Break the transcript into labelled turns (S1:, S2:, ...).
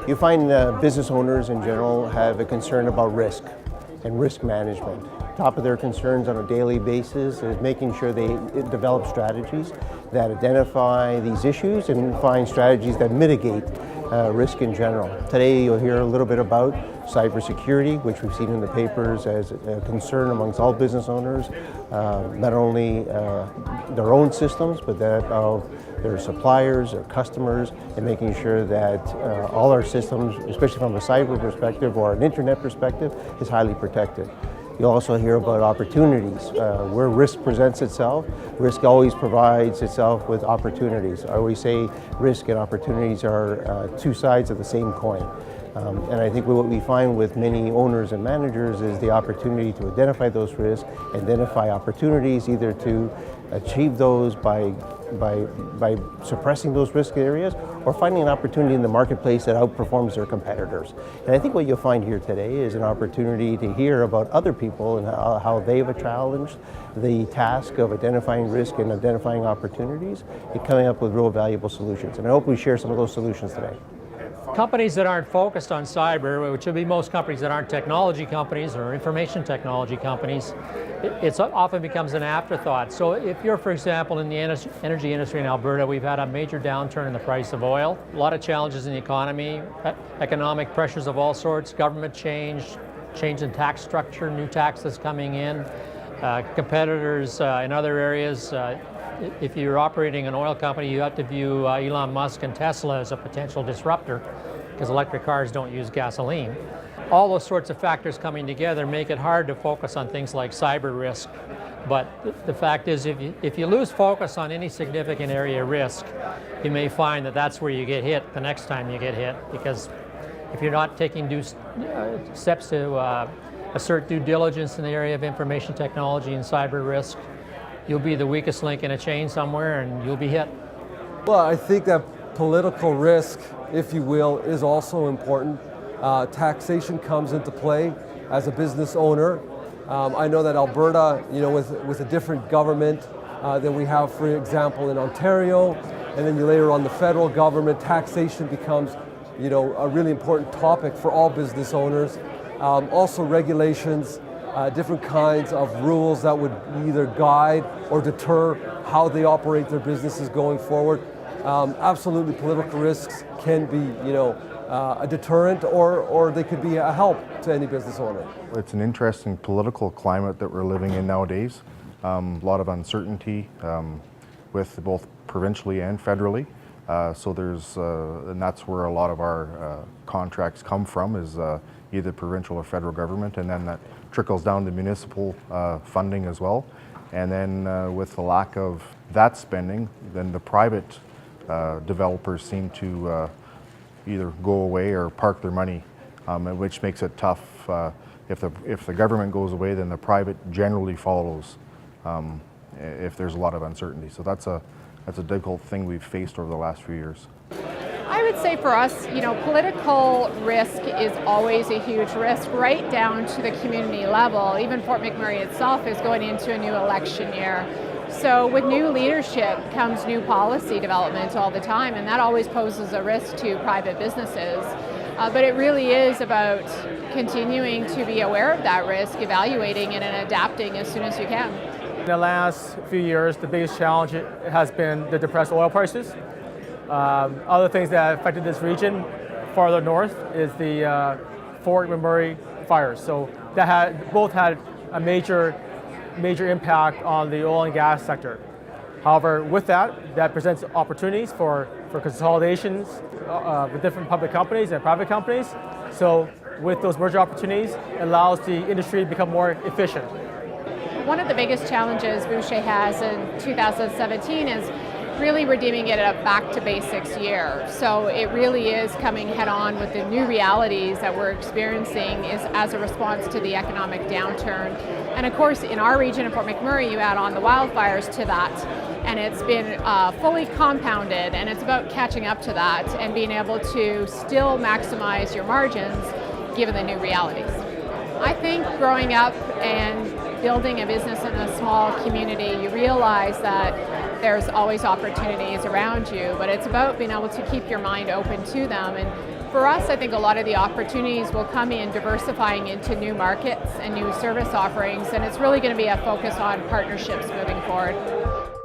S1: You find business owners in general have a concern about risk and risk management. Top of their concerns on a daily basis is making sure they develop strategies that identify these issues and find strategies that mitigate risk in general. Today you'll hear a little bit about cybersecurity, which we've seen in the papers as a concern amongst all business owners, not only their own systems, but that of their suppliers, their customers, and making sure that all our systems, especially from a cyber perspective or an internet perspective, is highly protected. You'll also hear about opportunities. Where risk presents itself, risk always provides itself with opportunities. I always say risk and opportunities are two sides of the same coin. And I think what we find with many owners and managers is the opportunity to identify those risks, identify opportunities, either to achieve those by suppressing those risk areas or finding an opportunity in the marketplace that outperforms their competitors. And I think what you'll find here today is an opportunity to hear about other people and how they've challenged the task of identifying risk and identifying opportunities and coming up with real valuable solutions. And I hope we share some of those solutions today.
S2: Companies that aren't focused on cyber, which would be most companies that aren't technology companies or information technology companies, it often becomes an afterthought. So if you're, for example, in the energy industry in Alberta, we've had a major downturn in the price of oil, a lot of challenges in the economy, economic pressures of all sorts, government change in tax structure, new taxes coming in, competitors in other areas. If you're operating an oil company, you have to view Elon Musk and Tesla as a potential disruptor because electric cars don't use gasoline. All those sorts of factors coming together make it hard to focus on things like cyber risk. But the fact is, if you lose focus on any significant area of risk, you may find that that's where you get hit the next time you get hit, because if you're not taking due steps to assert due diligence in the area of information technology and cyber risk, you'll be the weakest link in a chain somewhere and you'll be hit.
S3: Well, I think that political risk, if you will, is also important. Taxation comes into play as a business owner. I know that Alberta, with a different government than we have, for example, in Ontario, and then later on the federal government, taxation becomes, a really important topic for all business owners. Also regulations, different kinds of rules that would either guide or deter how they operate their businesses going forward. Absolutely, political risks can be, a deterrent, or they could be a help to any business owner.
S4: It's an interesting political climate that we're living in nowadays. A lot of uncertainty with both provincially and federally. So there's, and that's where a lot of our contracts come from, is either provincial or federal government, and then that trickles down to municipal funding as well. And then with the lack of that spending, then the private developers seem to either go away or park their money, which makes it tough. If the government goes away, then the private generally follows if there's a lot of uncertainty. So that's a difficult thing we've faced over the last few years.
S5: I would say for us, political risk is always a huge risk, right down to the community level. Even Fort McMurray itself is going into a new election year. So with new leadership comes new policy development all the time, and that always poses a risk to private businesses. But it really is about continuing to be aware of that risk, evaluating it, and adapting as soon as you can.
S6: In the last few years, the biggest challenge has been the depressed oil prices. Other things that affected this region farther north is the Fort McMurray fires. So that both had a major impact on the oil and gas sector. However, with that presents opportunities for consolidations with different public companies and private companies. So with those merger opportunities, it allows the industry to become more efficient.
S5: One of the biggest challenges Boucher has in 2017 is really redeeming it a back to basics year. So it really is coming head on with the new realities that we're experiencing as a response to the economic downturn. And of course, in our region of Fort McMurray, you add on the wildfires to that, and it's been fully compounded, and it's about catching up to that and being able to still maximize your margins given the new realities. I think growing up and building a business in a small community, you realize that there's always opportunities around you, but it's about being able to keep your mind open to them. And for us, I think a lot of the opportunities will come in diversifying into new markets and new service offerings, and it's really going to be a focus on partnerships moving forward.